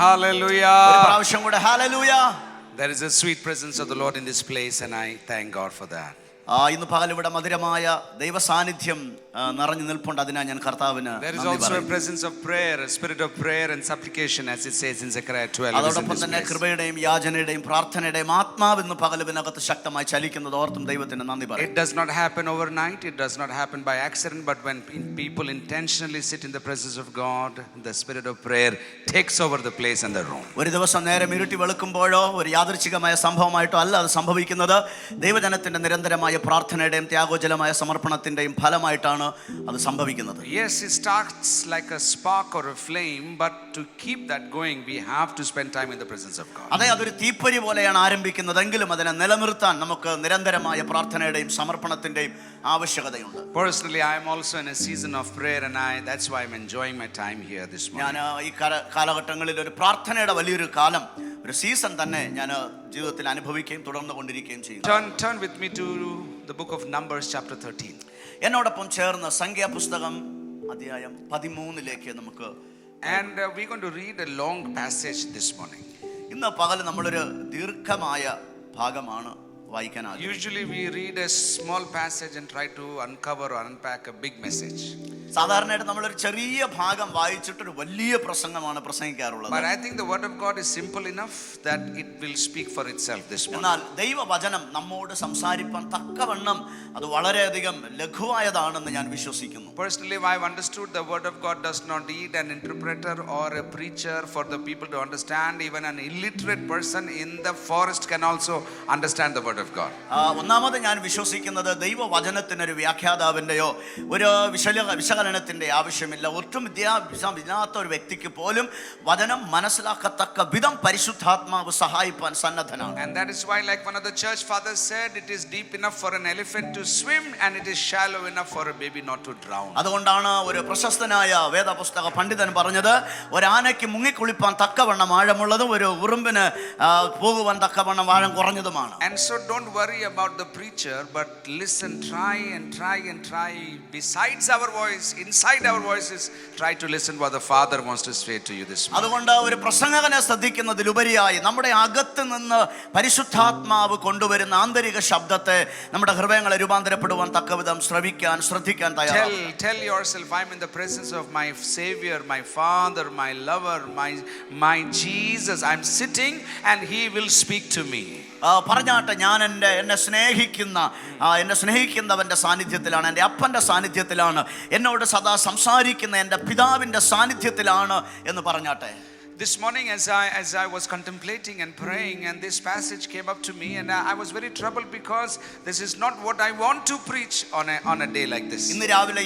Hallelujah. ഒരു പ്രാവശ്യം കൂടെ hallelujah. There is a sweet presence of the Lord in this place, and I thank God for that. ഇന്ന് പകൽ ഇവിടെ മധുരമായ ദൈവ സാന്നിധ്യം നിറഞ്ഞു നിൽപ്പുണ്ട്. അതിനാ ഞാൻ കർത്താവിന് There is also a presence of prayer, a spirit of prayer and supplication, as it says in Zechariah 12. അതോടൊപ്പം തന്നെ കൃപയുടെയും യാചനയുടെയും പ്രാർത്ഥനയുടെയും ആത്മാവ് ഇന്ന് പകലിനകത്ത് ശക്തമായി ചലിക്കുന്നത് ഓർത്തും ദൈവത്തിന് നന്ദി പറയും. It does not happen overnight. It does not happen by accident. But when people intentionally sit in the presence of God, the spirit of prayer takes over the place and the room. ഒരു ദിവസം നേരം ഇരുട്ടി വെളുക്കുമ്പോഴോ ഒരു യാദൃച്ഛികമായ സംഭവമായിട്ടോ അല്ല അത് സംഭവിക്കുന്നത്. ദൈവജനത്തിന്റെ നിരന്തരമായ പ്രാർത്ഥനയുടെയും ത്യാഗോജലമായ സമർപ്പണത്തിന്റെയും ഫലമായിട്ടാണ് അത് സംഭവിക്കുന്നത്. Yes, it starts like a spark or a flame, but to keep that going, we have to spend time in the presence of God. അതെ, അതൊരു തീപ്പൊരി പോലെയാണ് ആരംഭിക്കുന്നതെങ്കിലും അതിനെ നിലനിർത്താൻ നമുക്ക് നിരന്തരമായ പ്രാർത്ഥനയുടെയും സമർപ്പണത്തിന്റെയും ആവശ്യകതയുണ്ട്. Personally, I am also in a season of prayer, and that's why I'm enjoying my time here this morning. ഞാൻ ഈ കാലഘട്ടങ്ങളിൽ ഒരു പ്രാർത്ഥനയുടെ വലിയൊരു കാലം, ഒരു സീസൺ തന്നെ ഞാൻ ജീവിതത്തിൽ അനുഭവിക്കുകയും തുടർന്നു കൊണ്ടിരിക്കുകയും ചെയ്യും. Turn with me to the book of Numbers chapter 13. എന്നോടൊപ്പം ചേർന്ന് സംഖ്യാപുസ്തകം അധ്യായം 13 നമുക്ക് and we're going to read a long passage this morning. ഇന്ന് പകൽ നമ്മളൊരു ദീർഘമായ ഭാഗമാണ് വായിക്കാൻ ആഗ്രഹിക്കുന്നത്. Usually we read a small passage and try to uncover or unpack a big message. സാധാരണയായിട്ട് നമ്മളൊരു ചെറിയ ഭാഗം വായിച്ചിട്ട് ഒരു വലിയ പ്രസംഗമാണ് പ്രസംഗിക്കാറുള്ളത്. But I think the word of God is simple enough that it will speak for itself this morning. എന്നാൽ ദൈവവചനം നമ്മോട് സംസാരിക്കാൻ തക്കവണ്ണം അത് വളരെയധികം ലഘുവായതാണെന്ന് ഞാൻ വിശ്വസിക്കുന്നു. Personally, I've understood the word of God does not need an interpreter or a preacher for the people to understand. Even an illiterate person in the forest can also understand the word of God. ഒന്നാമത് ഞാൻ വിശ്വസിക്കുന്നത് ദൈവവചനത്തിന് ഒരു വ്യാഖ്യാതാവിന്റെയോ ഒരു വിശകലനത്തിന്റെ ആവശ്യമില്ല. ഒട്ടും വിദ്യാഭ്യാസമില്ലാത്ത ഒരു വ്യക്തിക്ക് പോലും വചനം മനസ്സിലാക്കത്തക്ക വിധം പരിശുദ്ധാത്മാവ് സഹായിപ്പാൻ സന്നദ്ധനാണ്. And that is why, like one of the church fathers said, it is deep enough for an elephant to swim and it is shallow enough for a baby not to drown. അതുകൊണ്ടാണ് ഒരു പ്രശസ്തനായ വേദപുസ്തക പണ്ഡിതൻ പറഞ്ഞത്, ഒരാനയ്ക്ക് മുങ്ങിക്കുളിപ്പാൻ തക്കവണ്ണം ആഴമുള്ളതും ഒരു ഉറുമ്പിന് പോകുവാൻ തക്കവണ്ണം ആഴം കുറഞ്ഞതുമാണ്. And so don't worry about the preacher, but listen, try and try and try. Besides our voice, inside our voices, try to listen what the Father wants to say to you this morning. അതുകൊണ്ട് ഒരു പ്രസംഗകനെ ശ്രദ്ധിക്കുന്നതിലുപരിയായി നമ്മുടെ അകത്ത് നിന്ന് പരിശുദ്ധാത്മാവ് കൊണ്ടുവരുന്ന ആന്തരിക ശബ്ദത്തെ നമ്മുടെ ഹൃദയങ്ങളെ രൂപാന്തരപ്പെടുവാൻ തക്കവിധം ശ്രദ്ധിക്കാൻ തയ്യാറാണ്. Tell yourself, I'm in the presence of my Savior, my Father, my lover, my Jesus. I'm sitting and He will speak to me. പറഞ്ഞാട്ടെ, ഞാൻ എന്നെ സ്നേഹിക്കുന്നവന്റെ സാന്നിധ്യത്തിലാണ്, എൻ്റെ അപ്പൻ്റെ സാന്നിധ്യത്തിലാണ്, എന്നോട് സദാ സംസാരിക്കുന്ന എൻ്റെ പിതാവിൻ്റെ സാന്നിധ്യത്തിലാണ് എന്ന് പറഞ്ഞാട്ടെ. This morning as I was contemplating and praying, and this passage came up to me, and I was very troubled because this is not what I want to preach on a day like this. ഇന്ന് രാവിലെ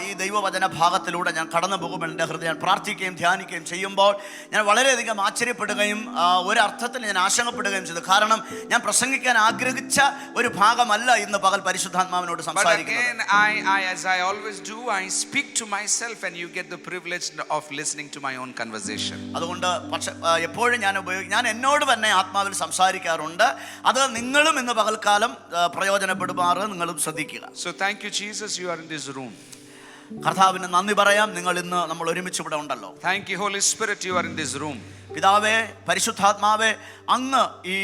ഈ ദൈവവചന ഭാഗത്തിലൂടെ ഞാൻ കടന്നു പോകുമ്പോൾ എൻ്റെ ഹൃദയം പ്രാർത്ഥിക്കുകയും ധ്യാനിക്കുകയും ചെയ്യുമ്പോൾ ഞാൻ വളരെയധികം ആശ്ചര്യപ്പെടുകയും ഒരർത്ഥത്തിൽ ഞാൻ ആശങ്കപ്പെടുകയും ചെയ്തു. കാരണം ഞാൻ പ്രസംഗിക്കാൻ ആഗ്രഹിച്ച ഒരു ഭാഗമല്ല ഇന്ന് പകൽ പരിശുദ്ധാത്മാവിനോട് സംസാരിക്കുന്നത്. But again, as I always do, I speak to myself, and you get the privilege of listening to my own conversation. അതുകൊണ്ട് പക്ഷെ എപ്പോഴും ഞാൻ എന്നോട് തന്നെ ആത്മാവിൽ സംസാരിക്കാറുണ്ട്. അത് നിങ്ങളും ഇന്ന് പകൽക്കാലം പ്രയോജനപ്പെടുമാറ് നിങ്ങളും ശ്രദ്ധിക്കുക. So thank you Jesus, you are in this room. കർത്താവിന് നന്ദി പറയാം, നമ്മൾ ഒരുമിച്ച് ഇവിടെ ഉണ്ടല്ലോ. Thank you Holy Spirit, you are in this room. പിതാവേ, പരിശുദ്ധാത്മാവേ, അങ്ങ് ഈ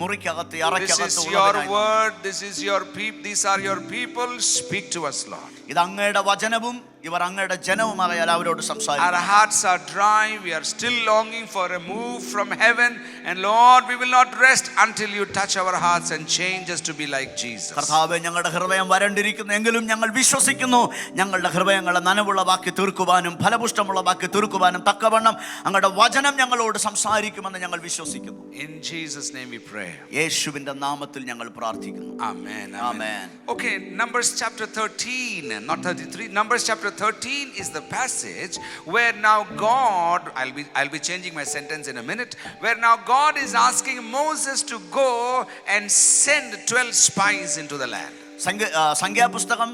മുറിക്കകത്ത് അറയ്ക്കകത്ത് This is your word, this is your people, these are your people, speak to us Lord. ഇത് അങ്ങയുടെ വചനവും ഇവർ അങ്ങയുടെ ജനവുമായാൽ അവരോട് സംസാരിക്കും. Our hearts are dry, we are still longing for a move from heaven, and Lord, we will not rest until you touch our hearts and change us to be like Jesus. കർത്താവേ, ഞങ്ങളുടെ ഹൃദയം വരണ്ടിരിക്കുന്നു എങ്കിലും ഞങ്ങൾ വിശ്വസിക്കുന്നു ഞങ്ങളുടെ ഹൃദയങ്ങളെ നനവുള്ളതാക്കി തീർക്കുവാനും ഫലപുഷ്ടമുള്ളതാക്കി തീർക്കുവാനും തക്കവണ്ണം അങ്ങയുടെ വചനം ഞങ്ങളോട് സംസാരിക്കുമെന്ന് ഞങ്ങൾ വിശ്വസിക്കുന്നു. In Jesus name we pray. യേശുവിന്റെ നാമത്തിൽ ഞങ്ങൾ പ്രാർത്ഥിക്കുന്നു. Amen. Amen. Okay, Numbers chapter 13, not 33. Numbers chapter 13 is the passage where now God, I'll be changing my sentence in a minute, where now God is asking Moses to go and send 12 spies into the land. സംഖ്യാപുസ്തകം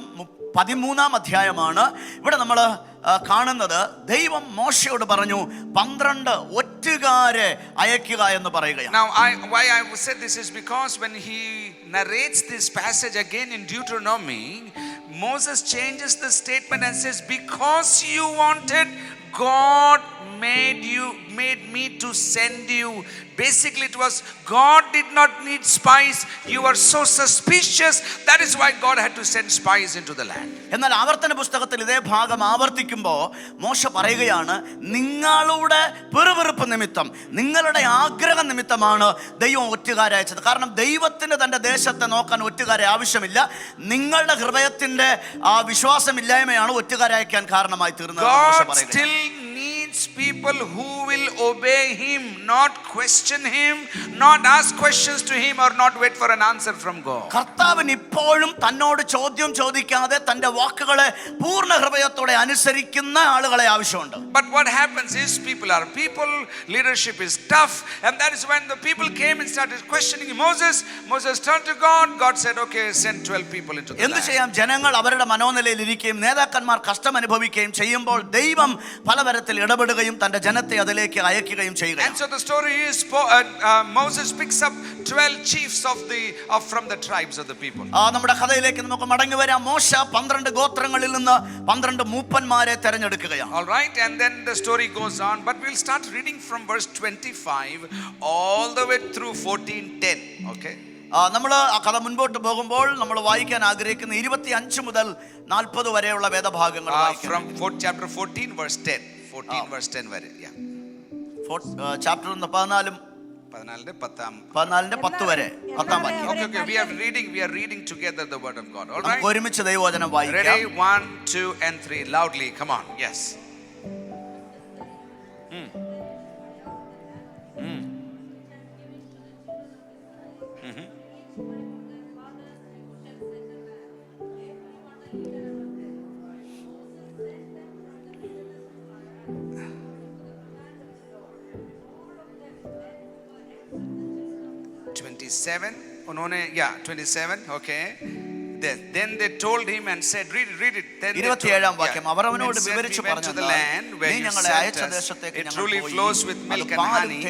13 അധ്യായമാണ് ഇവിടെ നമ്മൾ കാണുന്നത്. ദൈവം മോശയോട് പറഞ്ഞു 12 ഒറ്റുകാരെ അയക്കുക എന്ന് പറയുകയാണ്. Now why I said this is because when he narrates this passage again in Deuteronomy, Moses changes the statement and says, because you wanted God made me to send you. Basically it was God did not need spies. You are so suspicious. That is why God had to send spies into the land. എന്നാൽ ആവർത്തന പുസ്തകത്തിൽ ഇതേ ഭാഗം ആവർത്തിക്കുമ്പോൾ മോശ പറയുകയാണ്, നിങ്ങളുടെ പിറുപിറുപ്പ് നിമിത്തം, നിങ്ങളുടെ ആഗ്രഹ നിമിത്തമാണ് ദൈവം ഒറ്റുകാരെ അയച്ചത്. കാരണം ദൈവത്തിന് തൻ്റെ ദേശത്തെ നോക്കാൻ ഒറ്റുകാരെ ആവശ്യമില്ല. നിങ്ങളുടെ ഹൃദയത്തിന്റെ ആ വിശ്വാസമില്ലായ്മയാണ് ഒറ്റുകാരെ അയക്കാൻ കാരണമായി തീർന്നത്. God still needs people who will obey him, not question him, not ask questions to him, or not wait for an answer from God. കർത്താവിന് ഇപ്പോഴും തന്നോട് ചോദ്യം ചോദിക്കാതെ തന്റെ വാക്കുകളെ പൂർണ്ണ ഹൃദയത്തോടെ അനുസരിക്കുന്ന ആളുകളെ ആവശ്യമുണ്ട്. But what happens is people, leadership is tough, and that is when the people came and started questioning Moses. Moses turned to God. God said, okay, send 12 people into the എന്ത് land. ചെയ്യാം? ജനങ്ങൾ അവരുടെ മനോനിലയിൽ ഇരിക്കുകയും നേതാക്കന്മാർ കഷ്ടം അനുഭവിക്കുകയും ചെയ്യുമ്പോൾ ദൈവം പലതരത്തിൽ ഇടപെടുകയും തന്റെ ജനത്തെ അതിലേക്ക് അയക്കുകയും ചെയ്യുക. And so the story is Moses picks up 12 chiefs from the tribes of the people. നമ്മുടെ കഥയിലേക്ക് നമുക്ക് മടങ്ങി വരാം. മോശ 12 ഗോത്രങ്ങളിൽ നിന്ന് 12 മൂപ്പന്മാരെ തെരഞ്ഞെടുക്കുകയാണ്. All right, and then the story goes on, but we'll start reading from verse 25 all the way through 14:10. Okay. നമ്മൾ ആ കഥ മുൻപോട്ട് പോകുമ്പോൾ നമ്മൾ വായിക്കാൻ ആഗ്രഹിക്കുന്ന 25 മുതൽ 40 വരെയുള്ള വേദഭാഗങ്ങൾ from chapter 14 verse 10. 14 verse 10 വരെ. Yeah. ചാപ്റ്റർ 14 10 വരെ 10 വാക്യം. Okay, we are reading together the word of God. All right. ഒരുമിച്ച് ദൈവവചനം വായിക്കാം. Ready? 1, 2 and 3 loudly. Come on. Yes. उन्होंने 27. Okay. Then they told him and said, read it. Then 27 വാക്യം. അവർ അവനോട് വിവരിച്ചു to പറഞ്ഞു, the land where നീ you ഞങ്ങളെ sent അയച്ച us. ദേശത്തേക്ക് It ഞങ്ങൾ truly പോയി. flows with milk and honey,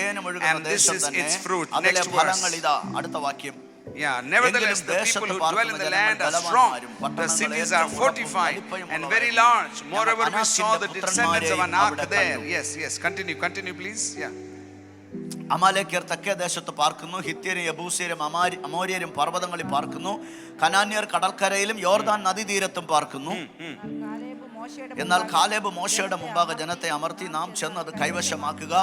and this is its fruit. അതിലെ Next ഫലങ്ങൾ verse. ഇതാ. അടുത്ത വാക്യം. Yeah, nevertheless the people who dwell in the land are strong. The cities are fortified and very large. Moreover, we saw the descendants of Anak there. Yes. Continue please. Yeah. അമാലേക്യർ തെക്കേ ദേശത്ത് പാർക്കുന്നു, ഹിത്യരും യബൂസ്യരും അമോര്യരും പർവ്വതങ്ങളിൽ പാർക്കുന്നു, കനാന്യർ കടൽക്കരയിലും യോർദാൻ നദീതീരത്തും പാർക്കുന്നു. എന്നാൽ Caleb മോശയുടെ മുമ്പാകെ ജനത്തെ അമർത്തി, നാം ചെന്ന് അത് കൈവശമാക്കുക,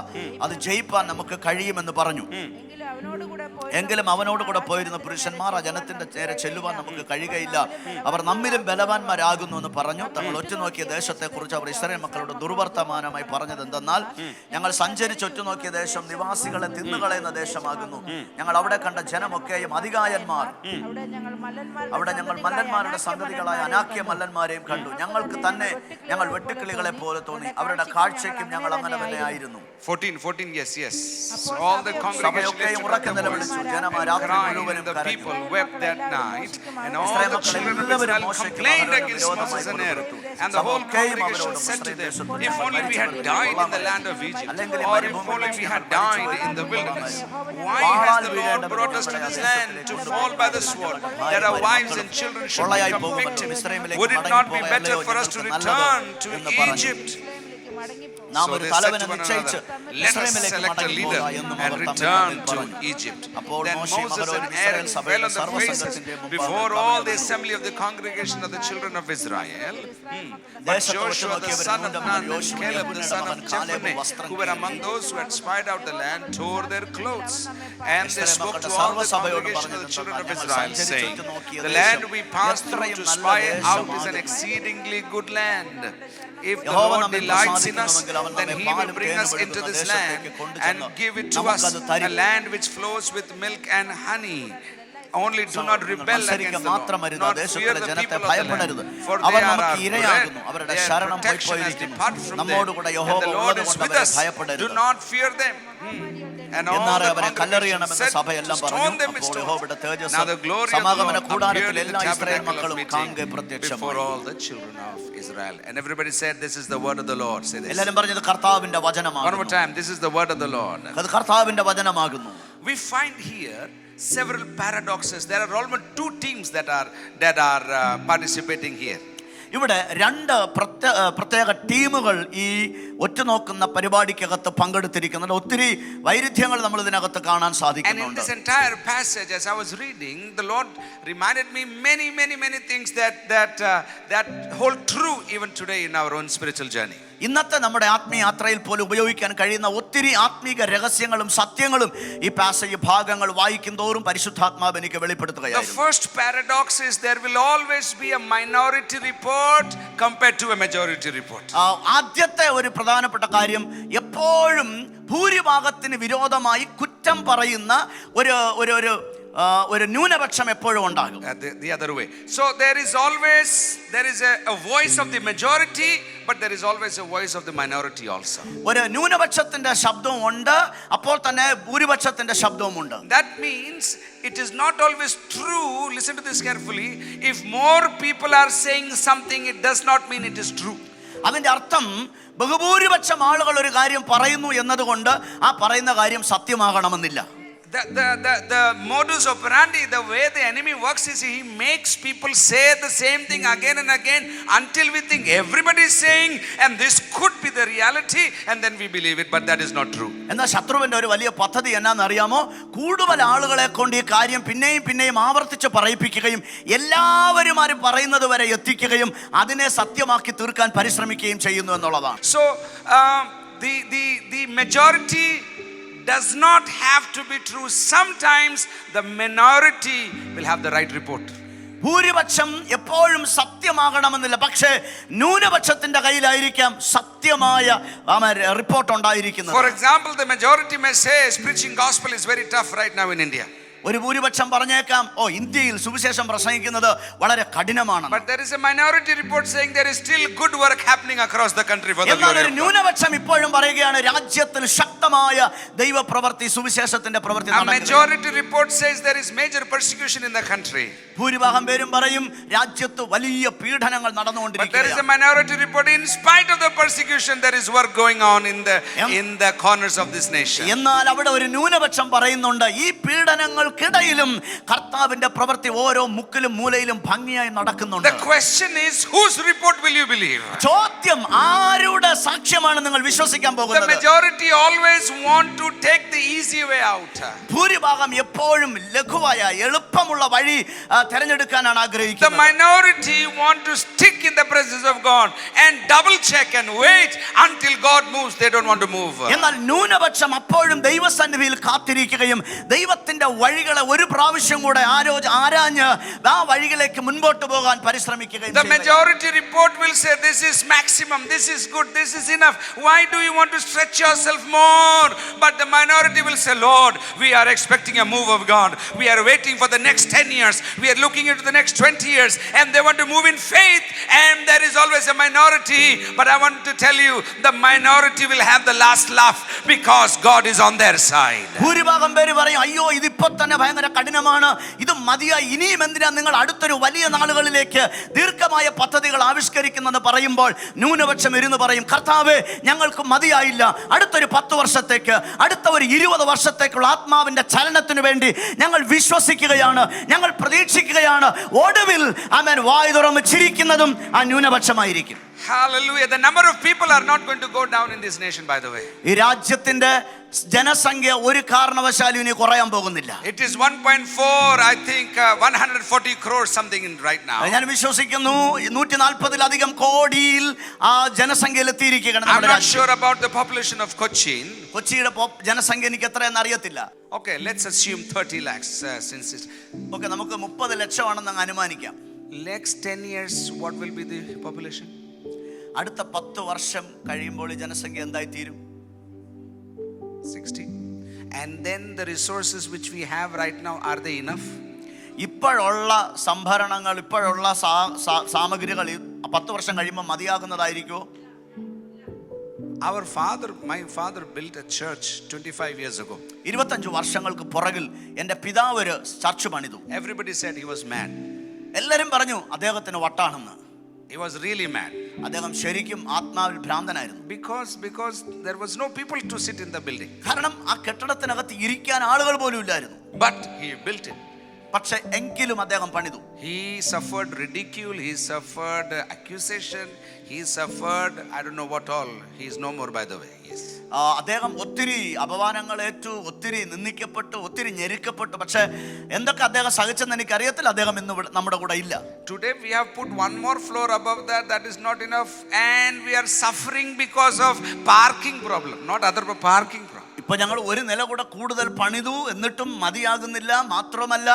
അത് ജയിപ്പാൻ നമുക്ക് കഴിയുമെന്ന് പറഞ്ഞു. എങ്കിലും അവനോട് കൂടെ പോയിരുന്ന പുരുഷന്മാർ ആ ജനത്തിന്റെ നേരെ ചെല്ലുവാൻ നമുക്ക് കഴിയുകയില്ല, അവർ നമ്മിലും ബലവാന്മാരാകുന്നു എന്ന് പറഞ്ഞു. തങ്ങൾ ഒറ്റുനോക്കിയ ദേശത്തെ കുറിച്ച് അവർ ഇസ്രായേൽ മക്കളോട് ദുർവർത്തമാനമായി പറഞ്ഞത് എന്തെന്നാൽ, ഞങ്ങൾ സഞ്ചരിച്ച് ഒറ്റുനോക്കിയ ദേശം നിവാസികളെ തിന്നുകളയുന്ന ദേശമാകുന്നു. ഞങ്ങൾ അവിടെ കണ്ട ജനമൊക്കെയും അധികായന്മാർ, അവിടെ ഞങ്ങൾ മല്ലന്മാരുടെ സന്തതികളായ അനാക്യ മല്ലന്മാരെയും കണ്ടു. ഞങ്ങൾക്ക് തന്നെ ഞങ്ങൾ വെട്ടുക്കിളികളെ പോലെ തോന്നി, അവരുടെ കാഴ്ചയ്ക്കും ഞങ്ങൾ അങ്ങനെ തന്നെ ആയിരുന്നു. 14 yes. So all the congregation ഉറക്കെ നിലവിളിച്ചു, ജനമാരാത്രി മുഴുവനും the people wept that night, and all the children of Israel complained against Moses and Aaron, and the whole congregation said to them, if only we had died in the land of Egypt, or if only we had died in the wilderness. Why has the Lord brought us to this land to fall by the sword, that our wives and children should become victims? Would it not be better for us to return to Egypt? നാം So ഒരു they തലവനെ said to one നിശ്ചയിച്ച് another, let us select a leader and return to Egypt. Then Moses and Aaron fell on their faces before all the assembly of the congregation of the children of Israel. But Joshua the son of Nun and Caleb the son of Jephunneh, who were among those who had spied out the land, tore their clothes. And they spoke to all the congregation of the children of Israel, saying, the land we passed through to spy out is an exceedingly good land. If the Lord delights in us, then He will bring us into this land and give it to us, a land which flows with milk and honey. Only do not rebel against the Lord, not fear the people of the land, for they are our bread. Their protection has departed from them, and the Lord is with us. Do not fear them. And all the congregation said to stone them with stones. Now the glory of the Lord appeared in the tabernacle of meeting before all the children of Israel. And everybody said, this is the word of the Lord. Say this. One more time, this is the word of the Lord. We find here several paradoxes. There are almost two teams that are participating here. ഇവിടെ രണ്ട് പ്രത്യേക ടീമുകൾ ഈ ഒറ്റുനോക്കുന്ന പരിപാടിക്കകത്ത് പങ്കെടുത്തിരിക്കുന്നുണ്ട്. ഒത്തിരി വൈരുദ്ധ്യങ്ങൾ നമ്മൾ ഇതിനകത്ത് കാണാൻ And in സാധിക്കുന്നുണ്ട്. this entire passage, as I was reading, the Lord reminded me many things that hold true even today in our own spiritual journey. ഇന്നത്തെ നമ്മുടെ ആത്മീയാത്രയിൽ പോലും ഉപയോഗിക്കാൻ കഴിയുന്ന ഒത്തിരി ആത്മീക രഹസ്യങ്ങളും സത്യങ്ങളും ഈ പാസേജ് ഭാഗങ്ങൾ വായിക്കും തോറും പരിശുദ്ധാത്മാവ് എനിക്ക് The വെളിപ്പെടുത്തുകയായിരുന്നു. first paradox is there will always be a minority report compared to a majority report. ആദ്യത്തെ ഒരു പ്രധാനപ്പെട്ട കാര്യം, എപ്പോഴും ഭൂരിഭാഗത്തിന് വിരോധമായി കുറ്റം പറയുന്ന ഒരു ന്യൂനപക്ഷം എപ്പോഴും ഉണ്ടാകും. The other way. So there is a voice of the majority, but there is always a voice of the minority also. ഒരു ന്യൂനപക്ഷത്തിന്റെ ശബ്ദവും ഉണ്ട്, അപ്പോൾ തന്നെ ഭൂരിപക്ഷത്തിന്റെ ശബ്ദവും ഉണ്ട്. That means it is not always true. Listen to this carefully. If more people are saying something, it does not mean it is true. അതിന്റെ അർത്ഥം ബഹുഭൂരിപക്ഷം ആളുകൾ ഒരു കാര്യം പറയുന്നു എന്നതുകൊണ്ട് ആ പറയുന്ന കാര്യം സത്യമാകണമെന്നില്ല. The modus operandi, the way the enemy works is he makes people say the same thing again and again until we think everybody is saying and this could be the reality, and then we believe it, but that is not true. എന്നാൽ ശത്രുവിന്റെ ഒരു വലിയ പദ്ധതി എന്നാന്ന് അറിയാമോ? കൂടുതൽ ആളുകളെ കൊണ്ട് ഈ കാര്യം പിന്നെയും ആവർത്തിച്ച് പറയിപ്പിക്കുകയും എല്ലാവരും ആരും പറയുന്നത് വരെ എത്തിക്കുകയും അതിനെ സത്യമാക്കി തീർക്കാൻ പരിശ്രമിക്കുകയും ചെയ്യുന്നു എന്നുള്ളതാണ്. So the majority does not have to be true. Sometimes the minority will have the right report. ഭൂരിപക്ഷം എപ്പോഴും സത്യമാകണമെന്നില്ല, പക്ഷേ ന്യൂനപക്ഷത്തിന്റെ കയ്യിലായിരിക്കാം സത്യമായ റിപ്പോർട്ട് ഉണ്ടായിരിക്കുന്നത്. For example, the majority may say preaching gospel is very tough right now in India. ഒരു ഭൂരിപക്ഷം പറഞ്ഞേക്കാം, ഇന്ത്യയിൽ സുവിശേഷം പ്രസംഗിക്കുന്നത് വളരെ കഠിനമാണ്. But there is a minority report saying there is still good work happening across the country for the glory of God. എന്നാൽ ഒരു ന്യൂനപക്ഷം ഇപ്പോഴും പറയുകയാണ് രാജ്യത്തിൽ ശക്തമായ ദൈവപ്രവൃത്തി സുവിശേഷത്തിന്റെ പ്രവൃത്തി നടക്കുന്നു. A majority report says there is major persecution in the country. ഭൂരിഭാഗം പേരും പറയും രാജ്യത്ത് വലിയ പീഡനങ്ങൾ But there is a നടന്നുകൊണ്ടിരിക്കുകയാണ്. minority report, in spite of the persecution there is work going on in the corners of this nation. എന്നാൽ അവിടെ ഒരു ന്യൂനപക്ഷം പറയുന്നുണ്ട് ഈ പീഡനങ്ങൾക്കിടയിലും കർത്താവിന്റെ പ്രവൃത്തി ഓരോ മുക്കിലും മൂലയിലും ഭംഗിയായി നടക്കുന്നുണ്ട്. The question is, whose report will you believe? ചോദ്യം, ആരുടെ സാക്ഷ്യമാണ് നിങ്ങൾ വിശ്വസിക്കാൻ The പോകുന്നത്? majority always want to take the easy way out. ഭൂരിഭാഗം എപ്പോഴും ലഘുവായ എളുപ്പമുള്ള വഴി തിരഞ്ഞെടുക്കാനാണ് The ആഗ്രഹിക്കുന്നത്. minority want to stick in the presence of God and double check and wait until God moves. They don't want to move. എന്നാൽ ന്യൂനപക്ഷം അപ്പോഴും ദൈവസന്നിധിയിൽ കാത്തിരിക്കുകയും ദൈവത്തിന്റെ വഴികളെ ഒരു പ്രാവശ്യം കൂടെ ആരാഞ്ഞ് ആ വഴികളിലേക്ക് മുൻപോട്ട് പോകാൻ പരിശ്രമിക്കുകയും The majority report will say this is maximum, this is good, this is enough. Why do you want to stretch yourself more? But the minority will say, Lord, we are expecting a move of God. We are waiting for the next 10 years. We are looking into the next 20 years, and they want to move in faith, and there is always a minority. But I want to tell you, the minority will have the last laugh because God is on their side. ഭൂരിഭാഗം പേര് പറയും അയ്യോ ഇതിപ്പോ തന്നെ ഭയങ്കര കഠിനമാണ്, ഇത് മതിയായി, ഇനിയും എന്തിനാ നിങ്ങൾ അടുത്തൊരു വലിയ നാളുകളിലേക്ക് ദീർഘമായ പദ്ധതികൾ ആവിഷ്കരിക്കുന്നെന്ന് പറയുമ്പോൾ ന്യൂനപക്ഷം ഇരുന്ന് പറയും കർത്താവേ ഞങ്ങൾക്ക് മതിയായില്ല, അടുത്തൊരു 10 വർഷത്തേക്ക് അടുത്ത ഒരു 20 വർഷത്തേക്കുള്ള ആത്മാവിന്റെ ചലനത്തിന് വേണ്ടി ഞങ്ങൾ വിശ്വസിക്കുകയാണ്, ഞങ്ങൾ പ്രതീക്ഷിക്കുകയാണ്. ഒടുവിൽ ആമേൻ വായ് തുറന്ന് ചിരിക്കുന്നതും ആ ന്യൂനപക്ഷമായിരിക്കും. Hallelujah. The number of people are not going to go down in this nation, by the way. ഈ രാജ്യത്തിന്റെ ജനസംഖ്യ ഒരു കാരണവശാലും ഇനി കുറയാൻ പോകുന്നില്ല. It is 1.4, I think 140 crores something in right now. ഞാൻ വിശ്വസിക്കുന്നു 140-ലധികം കോടിയിൽ ആ ജനസംഖ്യയിൽ എത്തിയിരിക്കുകയാണ്. I'm not sure about the population of Cochin. കൊച്ചിയുടെ ജനസംഖ്യ എനിക്ക് എത്രയെന്ന് അറിയത്തില്ല. Okay, let's assume 30 lakhs since it's okay, നമുക്ക് 30 ലക്ഷമാണെന്ന് അനുമാനിക്കാം. next 10 years what will be the population? അടുത്ത 10 വർഷം കഴിയുമ്പോൾ ഈ ജനസംഖ്യ എന്തായി തീരും? 60. And then the resources which we have right now, are they enough? ഇപ്പോഴുള്ള സംഭരണങ്ങൾ, ഇപ്പോഴുള്ള സാമഗ്രികൾ 10 വർഷം കഴിയുമ്പോൾ മതിയാകുന്നതായിരിക്കുമോ? My father built a church 25 years ago. 25 വർഷങ്ങൾക്ക് പുറകിൽ എൻ്റെ പിതാവ് ഒരു ചർച്ച് പണിതു. Everybody said he was mad. എല്ലാവരും പറഞ്ഞു അദ്ദേഹത്തിന് വട്ടാണെന്ന്. He was really mad. അദ്ദേഹം ശരിക്കും ആത്മാവിൽ ഭ്രാന്തനായിരുന്നു. Because there was no people to sit in the building. കാരണം ആ കെട്ടിടത്തിനകത്ത് ഇരിക്കാൻ ആളുകൾ പോലും ഇല്ലായിരുന്നു. But he built it. പക്ഷെ എങ്കിലും അദ്ദേഹം പണിതു. He suffered ridicule, he suffered accusation, he suffered I don't know what all. He is no more, by the way. Yes. അദ്ദേഹം ഒത്തിരി അപമാനങ്ങൾ ഏറ്റു, ഒത്തിരി നിന്ദിക്കപ്പെട്ടു, ഒത്തിരി ഞെരുക്കപ്പെട്ടു. പക്ഷെ എന്തൊക്കെ അദ്ദേഹം സഹിച്ചെന്ന് എനിക്കറിയത്തില്ല. അദ്ദേഹം ഇന്ന് നമ്മുടെ കൂടെ ഇല്ല. Today we have put one more floor above that. That is not enough, and we are suffering because of parking problem, not other parking problem. ഇപ്പൊ ഞങ്ങൾ ഒരു നില കൂടെ കൂടുതൽ പണിതു, എന്നിട്ടും മതിയാകുന്നില്ല. മാത്രമല്ല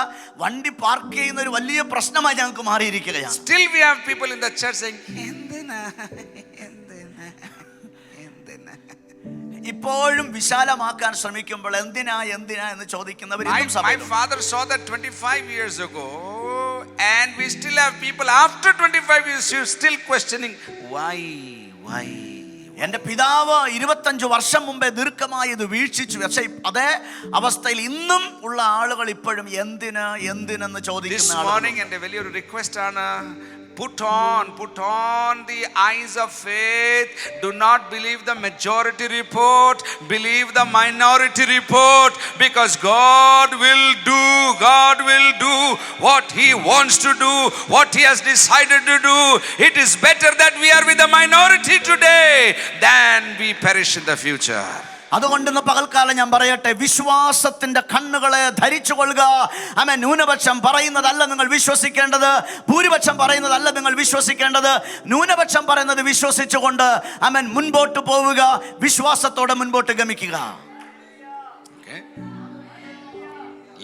വണ്ടി പാർക്ക് ചെയ്യുന്ന ഒരു വലിയ പ്രശ്നമായി ഞങ്ങൾക്ക് മാറിയിരിക്കുകയാണ്. Still we have people in the church saying എന്തിനാ. ഇപ്പോഴും വിശാലമാക്കാൻ ശ്രമിക്കുമ്പോൾ എന്തിനാ എന്ന് ചോദിക്കുന്നവർ My father saw that 25 years ago, and we still have people after 25 years still questioning why. എന്റെ പിതാവ് 25 വർഷം മുമ്പേ ദീർഘമായി ഇത് വീക്ഷിച്ചു. പക്ഷേ അതേ അവസ്ഥയിൽ ഇന്നും ഉള്ള ആളുകൾ ഇപ്പോഴും എന്തിനെന്ന് ചോദിക്കുന്ന This morning and a വലിയൊരു റിക്വസ്റ്റ് ആണ്, put on the eyes of faith. Do not believe the majority report, believe the minority report, because God will do what he wants to do, what he has decided to do. It is better that we are with the minority today than we perish in the future. അതുകൊണ്ട് ഇന്ന് പകൽക്കാലം ഞാൻ പറയട്ടെ, വിശ്വാസത്തിന്റെ കണ്ണുകളെ ധരിച്ചു കൊള്ളുക. ആമേൻ. ന്യൂനപക്ഷം പറയുന്നതല്ല നിങ്ങൾ വിശ്വസിക്കേണ്ടത്, ഭൂരിപക്ഷം പറയുന്നതല്ല നിങ്ങൾ വിശ്വസിക്കേണ്ടത്. ന്യൂനപക്ഷം പറയുന്നത് വിശ്വസിച്ചുകൊണ്ട് ആമേൻ മുൻപോട്ട് പോവുക, വിശ്വാസത്തോടെ മുൻപോട്ട് ഗമിക്കുക. Okay?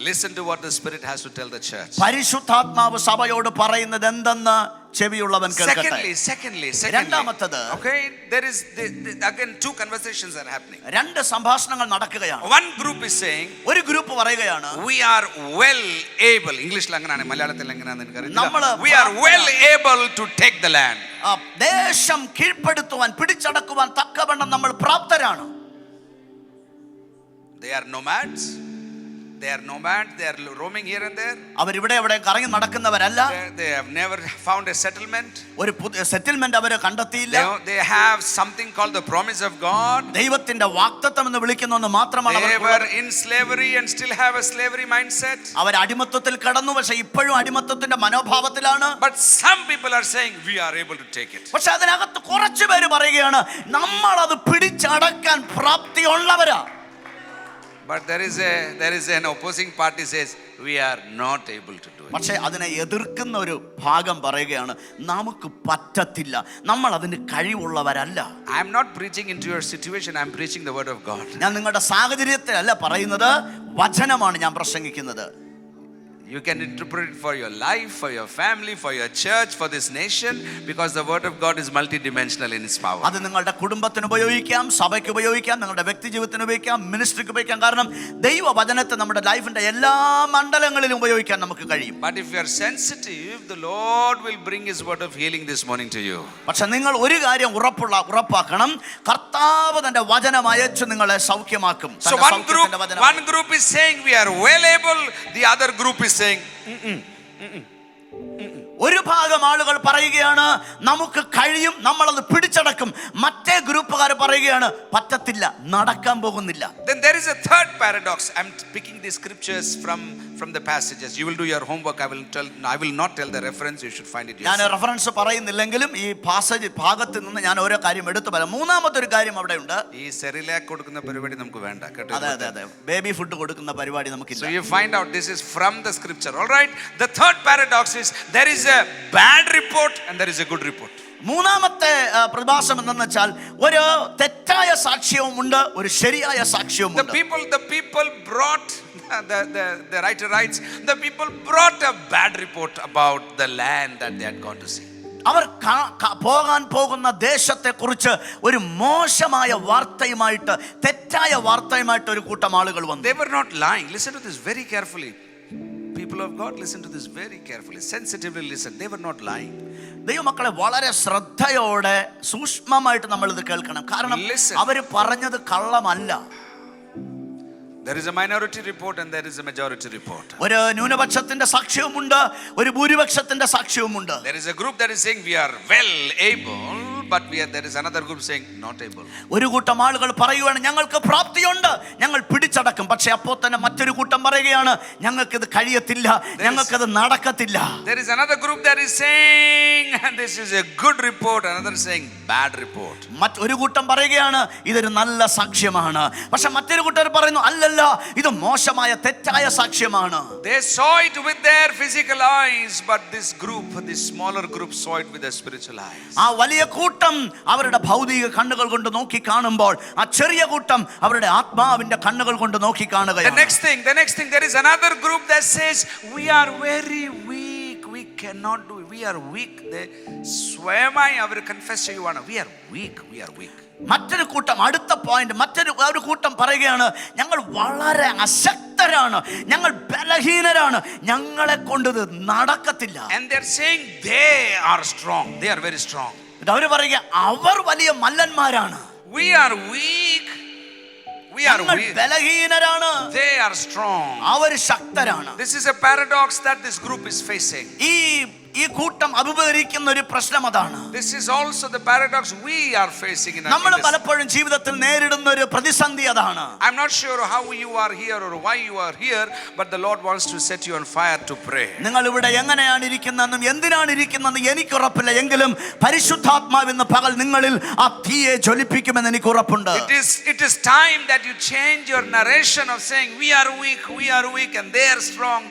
Listen to what the Spirit has to tell the church. പരിശുദ്ധാത്മാവ് സഭയോട് പറയുന്നത് എന്തെന്ന് ചെവിയുള്ളവൻ കേൾക്കട്ടെ. Secondly, രണ്ടാമത്തേത്, okay, there is again two conversations are happening. രണ്ട് സംഭാഷണങ്ങൾ നടക്കുകയാണ്. One group is saying, ഒരു ഗ്രൂപ്പ് പറയുകയാണ്, we are well able, ഇംഗ്ലീഷിൽ അങ്ങനെയാണ്, മലയാളത്തിൽ എങ്ങനെയാണെന്ന് എനിക്കറിയില്ല, we are well able to take the land. ദേശം കീഴ്പ്പെടുത്തുവാൻ, പിടിച്ചടക്കുവാൻ തക്കവണ്ണം നമ്മൾ പ്രാപ്തരാണ്. They are nomads. They are roaming here and there. അവരിവിടെ അവിടെ കറങ്ങി നടക്കുന്നവരല്ല. They have never found a settlement. ഒരു സെറ്റിൽമെന്റ് അവർ കണ്ടെത്തിയില്ല. They have something called the promise of God. ദൈവത്തിന്റെ വാഗ്ദത്തം എന്ന് വിളിക്കുന്ന ഒന്ന് മാത്രമാണ് They അവർക്കുള്ളത്. were in slavery and still have a slavery mindset. അവർ അടിമത്തത്തിൽ കടന്നു, പക്ഷേ ഇപ്പോഴും അടിമത്തത്തിന്റെ മനോഭാവത്തിലാണ്. But some people are saying we are able to take it. പക്ഷെ അതിനകത്ത് കുറച്ചു പേര് പറയുകയാണ്, നമ്മൾ അത് പിടിച്ചടക്കാൻ പ്രാപ്തിയുള്ളവരാ. But there is an opposing party says we are not able to do it. പക്ഷേ അതിനെ എതിർക്കുന്ന ഒരു ഭാഗം പറയുകയാണ്, നമുക്ക് പറ്റത്തില്ല, നമ്മൾ അതിന് കഴിവുള്ളവരല്ല. I am not preaching into your situation, I am preaching the word of God. ഞാൻ നിങ്ങളുടെ സാഹചര്യത്തിലല്ല പറയുന്നത്, വചനമാണ് ഞാൻ പ്രസംഗിക്കുന്നത്. You can interpret it for your life, for your family, for your church, for this nation, because the word of God is multidimensional in its power. അത് നിങ്ങളുടെ കുടുംബത്തിന് ഉപയോഗിക്കാം, സഭയ്ക്ക് ഉപയോഗിക്കാം, നിങ്ങളുടെ വ്യക്തി ജീവിതത്തിന് ഉപയോഗിക്കാം, മിനിസ്ട്രിക്ക് ഉപയോഗിക്കാം. കാരണം ദൈവവചനത്തെ നമ്മുടെ ലൈഫിന്റെ എല്ലാ മണ്ഡലങ്ങളിലും ഉപയോഗിക്കാൻ നമുക്ക് കഴിയും. But if you are sensitive, the Lord will bring his word of healing this morning to you. പക്ഷെ നിങ്ങൾ ഒരു കാര്യം ഉറപ്പാക്കണം, കർത്താവ് തന്റെ വചനം അയച്ചു നിങ്ങളെ സൗഖ്യമാക്കും. So one group is saying we are well able, the other group is saying ഒരു ഭാഗം ആളുകൾ പറയുകയാണ് നമുക്ക് കഴിയും, നമ്മളത് പിടിച്ചടക്കും. മറ്റേ ഗ്രൂപ്പുകാർ പറയുകയാണ് പറ്റത്തില്ല, നടക്കാൻ പോകുന്നില്ല. Then there is a third paradox. I'm picking the scriptures from the passages. You will do your homework. I will not tell the reference. You should find it yourself. ഞാൻ റെഫറൻസ് പറയുന്നില്ലെങ്കിലും ഈ ഭാഗത്ത് നിന്ന് ഞാൻ ഓരോ കാര്യം എടുത്തു പറയാം. മൂന്നാമത്തെ ഒരു കാര്യം അവിടെ ഉണ്ട്. ഈ സെറിലാക്ക് കൊടുക്കുന്ന പരിപാടി നമുക്ക് വേണ്ട കേട്ടോ. അതെ, ബേബി ഫുഡ് കൊടുക്കുന്ന പരിപാടി നമുക്കില്ല. So you find out this is from the scripture. All right. The third paradox is there is a bad report and there is a good report. മൂന്നാമത്തെ പ്രതിഭാസം എന്തെന്ന് വെച്ചാൽ ഒരു തെറ്റായ സാക്ഷ്യവുമുണ്ട്, ഒരു ശരിയായ സാക്ഷ്യവുമുണ്ട്. The people brought the writer writes, the people brought a bad report about the land that they had gone to see. അവർ പോകാൻ പോകുന്ന ദേശത്തെ കുറിച്ച് ഒരു മോശമായ വാർത്തയുമായിട്ട്, തെറ്റായ വാർത്തയുമായിട്ട് ഒരു കൂട്ടം ആളുകൾ വന്നു. They were not lying. Listen to this very carefully. People of God, listen to this very carefully. Sensitively listen. They were not lying. ദൈവമക്കളെ വളരെ ശ്രദ്ധയോടെ സൂക്ഷ്മമായിട്ട് നമ്മൾ ഇത് കേൾക്കണം. കാരണം അവർ പറഞ്ഞത് കള്ളമല്ല. There is a minority report and there is a majority report. ഒരു ന്യൂനപക്ഷത്തിന്റെ സാക്ഷ്യവുമുണ്ട്, ഒരു ഭൂരിപക്ഷത്തിന്റെ സാക്ഷ്യവുമുണ്ട്. There is a group that is saying we are well able, but there is another group saying not able. ഒരു കൂട്ടം ആളുകൾ പറയുകയാണ് ഞങ്ങൾക്ക് പ്രാപ്തിയുണ്ട്, ഞങ്ങൾ പിടിച്ചടക്കും. പക്ഷെ അപ്പോൾ തന്നെ മറ്റൊരു കൂട്ടം പറയുകയാണ് ഞങ്ങൾക്കിത് കഴിയത്തില്ല, ഞങ്ങൾക്കത് നടക്കത്തില്ല. There is another group that is saying this is a good report, another saying bad report. മറ്റൊരു കൂട്ടം പറയുകയാണ് ഇതൊരു നല്ല സാക്ഷ്യമാണ്, പക്ഷെ മറ്റൊരു കൂട്ടർ പറയുന്നു അല്ലല്ല ഇത് മോശമായ തെറ്റായ സാക്ഷ്യമാണ്. They saw it with their physical eyes, but this group, this smaller group, saw it with their spiritual eyes. ആ വലിയ കൂട്ടം അവരുടെ ഭൗതിക കണ്ണുകൾ കൊണ്ട് നോക്കി കാണുമ്പോൾ ആ ചെറിയ കൂട്ടം അവരുടെ ആത്മാവിന്റെ കണ്ണുകൾ കൊണ്ട് നോക്കി കാണുകയാണ്. The next thing, there is another group that says we are very weak, we cannot do it, we are weak. They സ്വയമായി അവർ കൺഫെസ് ചെയ്യുവാണ്, we are weak. മറ്റൊരു കൂട്ടം, അടുത്ത പോയിന്റ്, ഒരു കൂട്ടം പറയുകയാണ് ഞങ്ങൾ വളരെ അശക്തരാണ്, ഞങ്ങൾ ബലഹീനരാണ്, ഞങ്ങളെ കൊണ്ട് ഇത് നടക്കത്തില്ല. And they are saying they are strong, they are very strong. അവർ പറയുക അവർ വലിയ മല്ലന്മാരാണ്, we are weak, ബലഹീനരാണ്, they are strong, our ശക്തരാണ്. This is a paradox that this group is facing. ഈ കൂട്ടം അഭിമുഖീകരിക്കുന്ന ഒരു പ്രശ്നം അതാണ്. This is also the paradox we are facing in our നമ്മൾ പലപ്പോഴും ജീവിതത്തിൽ നേരിടുന്ന ഒരു പ്രതിസന്ധി അതാണ്. I'm not sure how you are here or why you are here, but the Lord wants to set you on fire to pray. നിങ്ങൾ ഇവിടെ എങ്ങനെയാണ് ഇരിക്കുന്നതെന്നും എന്തിനാണ് ഇരിക്കുന്നതെന്നും എനിക്ക് ഉറപ്പില്ല, എങ്കിലും പരിശുദ്ധാത്മാവ് ഇന്ന് പകൽ നിങ്ങളിൽ ആ തീയെ ജ്വലിപ്പിക്കുമെന്ന് എനിക്ക് ഉറപ്പുണ്ട്. It is time that you change your narration of saying we are weak and they are strong.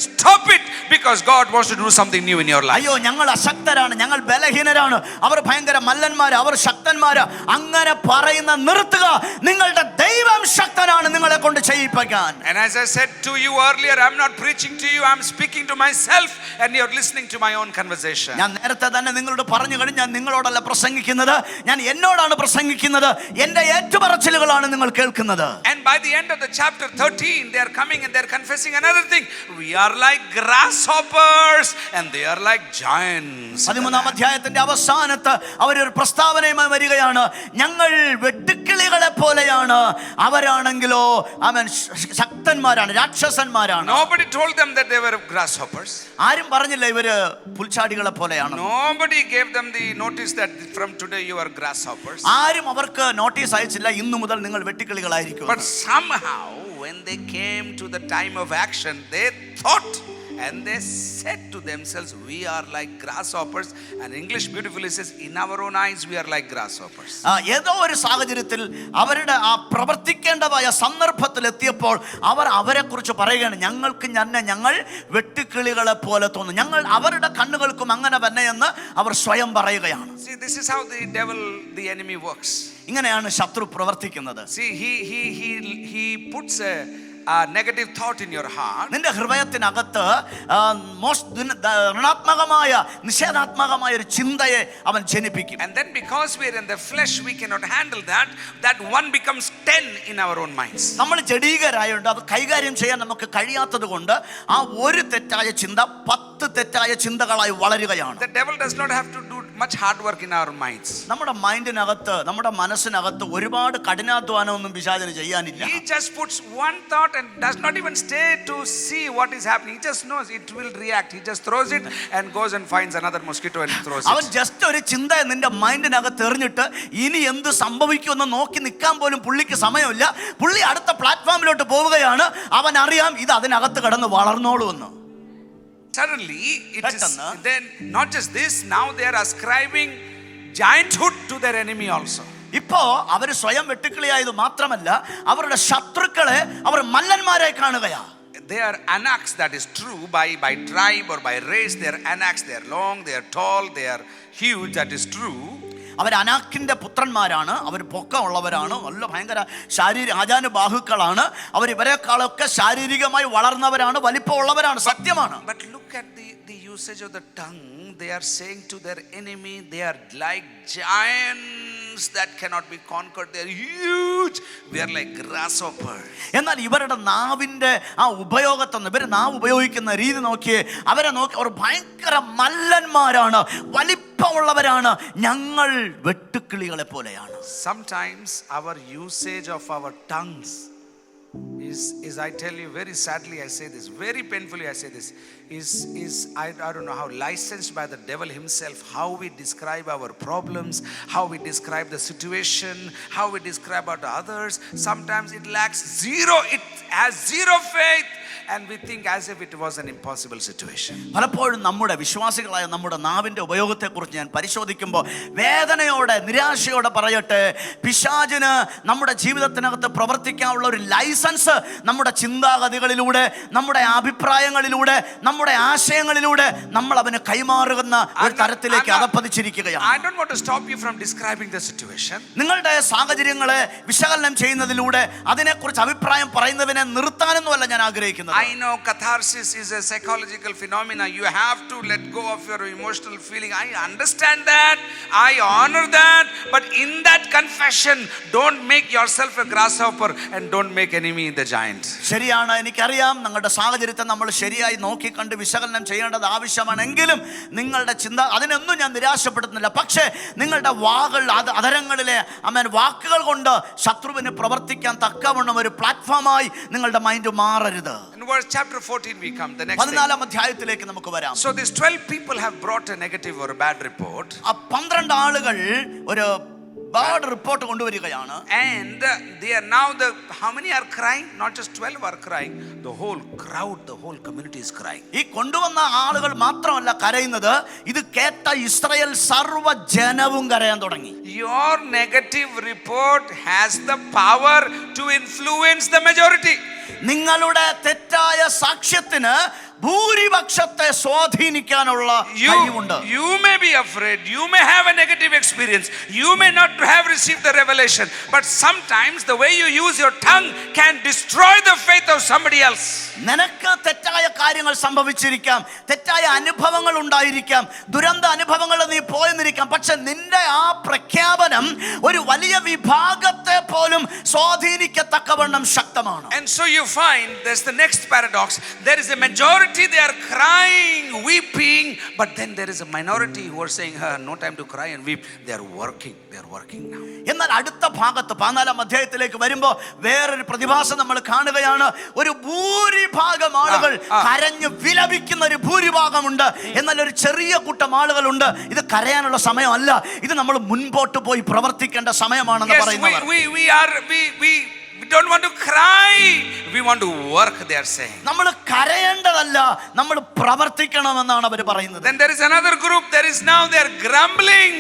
Stop it, because God wants to do something new in your life. അയ്യോ ഞങ്ങൾ അശക്തരാണ്, ഞങ്ങൾ ബലഹീനരാണ്, അവർ ഭയങ്കര മല്ലന്മാര്, അവർ ശക്തന്മാര്, അങ്ങനെ പറയുന്ന നിർത്തുക. നിങ്ങളുടെ ദൈവം ശക്തനാണ് നിങ്ങളെ കൊണ്ട് ചെയ്യിപ്പിക്കാൻ. And as I said to you earlier, I'm not preaching to you, I'm speaking to myself, and you're listening to my own conversation. ഞാൻ നേരത്തെ തന്നെ നിങ്ങളോട് പറഞ്ഞു കഴിഞ്ഞു, ഞാൻ നിങ്ങളോടല്ല പ്രസംഗിക്കുന്നത്, ഞാൻ എന്നോടാണ് പ്രസംഗിക്കുന്നത്, എൻ്റെ ഏറ്റുപറച്ചിലുകളാണ് നിങ്ങൾ കേൾക്കുന്നത്. And by the end of the chapter 13, they are coming and they're confessing another thing. We are like grasshoppers and they are like giants. 13-ാം അധ്യായത്തിന്റെ അവസാനത്ത് അവരൊരു പ്രസ്താവനയുമായി വരികയാണ്, ഞങ്ങൾ വെട്ടുക്കിളികളെ പോലെയാണ്, അവരാണെങ്കിലോ അവൻ ശക്തന്മാരാണ്, രാക്ഷസന്മാരാണ്. Nobody told them that they were grasshoppers. ആരും പറഞ്ഞില്ല ഇവര് പുൽച്ചാടികളെ പോലെയാണ്. Nobody gave them the notice that from today you are grasshoppers. ആരും അവർക്ക് നോട്ടീസ് അയച്ചില്ല ഇന്നു മുതൽ നിങ്ങൾ വെട്ടുക്കിളികളായിരിക്കും. But somehow when they came to the time of action, they thought and they said to themselves, we are like grasshoppers. And English beautifully says, in our own eyes we are like grasshoppers. ഏതോ ഒരു സാഹചര്യത്തിൽ അവരുടെ ആ പ്രവർത്തിക്കേണ്ടതായ സന്ദർഭത്തിൽ എത്തിയപ്പോൾ അവർ അവരെ കുറിച്ച് പറയുകയാണ്, ഞങ്ങൾ വെട്ടുക്കിളികളെ പോലെ തോന്നുന്നു, ഞങ്ങൾ അവരുടെ കണ്ണുകൾക്കും അങ്ങനെ തന്നെ എന്ന് അവർ സ്വയം പറയുകയാണ്. See, this is how the enemy works. ഇങ്ങനെയാണ് ശത്രു പ്രവർത്തിക്കുന്നത്. See, he puts a negative thought in your heart. നിന്റെ ഹൃദയത്തിനകത്ത് ഋണാത്മകമായ നിഷേധാത്മകമായ ഒരു ചിന്തയെ അവൻ ജനിപ്പിക്കും. And then because we are in the flesh, we cannot handle that one becomes 10 in our own minds. നമ്മൾ ജഡീകരായുണ്ട്, അത് കൈകാര്യം ചെയ്യാൻ നമുക്ക് കഴിയാത്തത് കൊണ്ട് ആ ഒരു തെറ്റായ ചിന്ത 10 തെറ്റായ ചിന്തകളായി വളരുകയാണ്. The devil does not have to do much hard work in our minds. നമ്മുടെ മൈൻഡിനകത്ത്, നമ്മുടെ മനസ്സിനകത്ത് ഒരുപാട് കഠിനാധ്വാനമൊന്നും പിശാചിന് ചെയ്യാനില്ല. He just puts one thought and does not even stay to see what is happening. He just knows it will react. He just throws it and goes and finds another mosquito and throws അവൻ it. Just ഒരു ചിന്ത നിന്റെ മൈൻഡിനകത്ത് എറിഞ്ഞിട്ട് ഇനി എന്ത് സംഭവിക്കുമെന്ന് നോക്കി നിൽക്കാൻ പോലും പുള്ളിക്ക് സമയമില്ല. പുള്ളി അടുത്ത പ്ലാറ്റ്ഫോമിലോട്ട് പോവുകയാണ്. അവൻ അറിയാം ഇത് അതിനകത്ത് കിടന്ന് വളർന്നോളുമെന്ന്. Suddenly it is then not just this, now they are ascribing gianthood to their enemy also. ഇപ്പോ അവർ സ്വയം വെട്ടുക്കിളിയായത് മാത്രമല്ല, അവരുടെ ശത്രുക്കളെ അവർ മല്ലന്മാരായി കാണുകയാ. They are Anaks, that is true, by tribe or by race. They are Anaks, they are long, they are tall, they are huge, that is true. അവർ അനാക്കിന്റെ പുത്രന്മാരാണ്, അവർ പൊക്കമുള്ളവരാണ്, നല്ല ഭയങ്കര ആജാനുബാഹുക്കളാണ്, അവർ ഇവരെക്കാളൊക്കെ ശാരീരികമായി വളർന്നവരാണ്, വലിപ്പമുള്ളവരാണ്, സത്യമാണ്. But look at the usage of the tongue. They are saying to their enemy, they are like giants that cannot be conquered. They are huge. We are like grasshoppers. എന്നാൽ ഇവരുടെ നാവിന്റെ ആ ഉപയോഗത്തൊന്ന്, ഇവർ നാവ് ഉപയോഗിക്കുന്ന രീതി നോക്കിയേ, അവരെ നോക്കി അവർ ഭയങ്കര മല്ലന്മാരാണ്, വലിപ്പമുള്ളവരാണ്, ഞങ്ങൾ വെട്ടുക്കിളികളെ പോലെയാണ്. Sometimes our usage of our tongues is I tell you very sadly, I say this, very painfully I say this, I don't know how licensed by the devil himself, how we describe our problems, how we describe the situation, how we describe about others. Sometimes it lacks zero, it has zero faith, and we think as if it was an impossible situation. പലപ്പോഴും നമ്മുടെ വിശ്വാസികളായ നമ്മുടെ നാവിൻ്റെ ഉപയോഗത്തെക്കുറിച്ച് ഞാൻ പരിശോധിക്കുമ്പോൾ വേദനയോടെ നിരാശയോടെ പറയട്ടെ, പിശാചിന് നമ്മുടെ ജീവിതത്തിനകത്ത് പ്രവർത്തിക്കാനുള്ള ഒരു ലൈസൻസ് നമ്മുടെ ചിന്താഗതികളിലൂടെ, നമ്മുടെ അഭിപ്രായങ്ങളിലൂടെ, നമ്മുടെ ആശയങ്ങളിലൂടെ നമ്മൾ അവന് കൈമാറുന്ന ഒരു തരത്തിലേക്ക് അധപ്പതിച്ചിരിക്കുകയാണ്. I don't want to stop you from describing the situation. നിങ്ങളുടെ സാഹചര്യങ്ങളെ വിശകലനം ചെയ്യുന്നതിലൂടെ അതിനെക്കുറിച്ച് അഭിപ്രായം പറയുന്നതിനെ നിർത്താനൊന്നുമല്ല ഞാൻ ആഗ്രഹിക്കുന്നത്. I know catharsis is a psychological phenomena. You have to let go of your emotional feeling. I understand that. I honor that. But in that confession, don't make yourself a grasshopper and don't make enemy in the giant. ശരിയാണ്, എനിക്കറിയാം നിങ്ങളുടെ സാഹചര്യത്തെ നമ്മൾ ശരിയായി നോക്കിക്കണ്ട് വിശകലനം ചെയ്യേണ്ടത് ആവശ്യമാണെങ്കിലും നിങ്ങളുടെ ചിന്ത അതിനൊന്നും ഞാൻ നിരാശപ്പെടുത്തുന്നില്ല. പക്ഷേ നിങ്ങളുടെ അധരങ്ങളിലെ വാക്കുകൾ കൊണ്ട് ശത്രുവിന് പ്രവർത്തിക്കാൻ തക്കവണ്ണം ഒരു പ്ലാറ്റ്ഫോമായി നിങ്ങളുടെ മൈൻഡ് മാറരുത്. In verse chapter 14 we come, the next 14-ാം അധ്യായത്തിലേക്ക് നമുക്ക് വരാം. So these 12 people have brought a negative or a bad report. ആ 12 ആളുകൾ ഒരു ബാഡ് റിപ്പോർട്ട് കൊണ്ടുവരികയാണ്. And they are now how many are crying? Not just 12 are crying. The whole crowd, the whole community is crying. ഈ കൊണ്ടുവന്ന ആളുകൾ മാത്രമല്ല കരയുന്നത്, ഇത് കേട്ട ഇസ്രായേൽ സർവ്വ ജനവും കരയാൻ തുടങ്ങി. Your negative report has the power to influence the majority. നിങ്ങളുടെ തെറ്റായ സാക്ഷ്യത്തിന് ഭൂരിപക്ഷത്തെ സ്വാധീനിക്കാനുള്ള കഴിവുണ്ട്. You may be afraid, you may have a negative experience, you may not have received the revelation, but sometimes the way you use your tongue can destroy the faith of somebody else. നിനക്ക് തെറ്റായ കാര്യങ്ങൾ സംഭവിച്ചിരിക്കാം, തെറ്റായ അനുഭവങ്ങൾ ഉണ്ടായിരിക്കാം, ദുരന്ത അനുഭവങ്ങൾ നീ പോയെന്നിരിക്കാം. പക്ഷെ നിന്റെ ആ പ്രഖ്യാപനം ഒരു വലിയ വിഭാഗത്തെ പോലും സ്വാധീനിക്കത്തക്കവണ്ണം ശക്തമാണ്. And so you find there's the next paradox. There is a majority, they are crying, weeping, but then there is a minority who are saying, no time to cry and weep. They are working now. എന്നാൽ അടുത്ത ഭാഗത്ത് 14-ാം അധ്യായത്തിലേക്ക് വരുമ്പോൾ വേറൊരു പ്രതിഭാസം നമ്മൾ കാണുകയാണ്. ഒരു ഭൂരിഭാഗം ആളുകൾ കരഞ്ഞ് വിലപിക്കുന്ന ഒരു ഭൂരിഭാഗമുണ്ട്. എന്നാൽ ഒരു ചെറിയ കൂട്ടം ആളുകളുണ്ട്, ഇത് കരയാനുള്ള സമയമല്ല, ഇത് നമ്മൾ മുൻപോട്ട് പോയി പ്രവർത്തിക്കേണ്ട സമയമാണെന്ന് പറയുന്നവർ. We don't want to cry, we want to work, they are saying. നമ്മൾ കരയേണ്ടതല്ല, നമ്മൾ പ്രവർത്തിക്കണമെന്നാണ് അവർ പറയുന്നത്. Then there is another group, they are grumbling,